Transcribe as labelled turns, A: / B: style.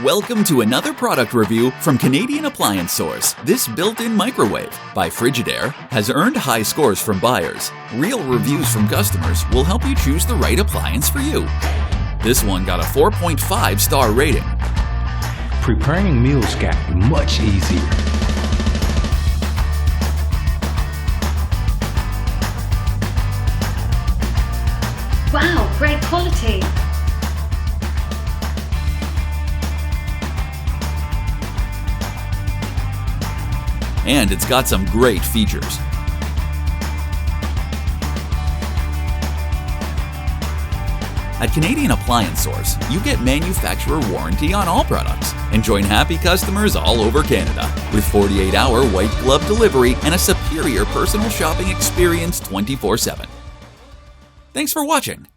A: Welcome to another product review from Canadian Appliance Source. This built-in microwave by Frigidaire has earned high scores from buyers. Real reviews from customers will help you choose the right appliance for you. This one got a 4.5-star rating.
B: Preparing meals got much easier.
C: Wow, great quality!
A: And it's got some great features. At Canadian Appliance Source, you get manufacturer warranty on all products and join happy customers all over Canada with 48-hour white glove delivery and a superior personal shopping experience 24/7. Thanks for watching.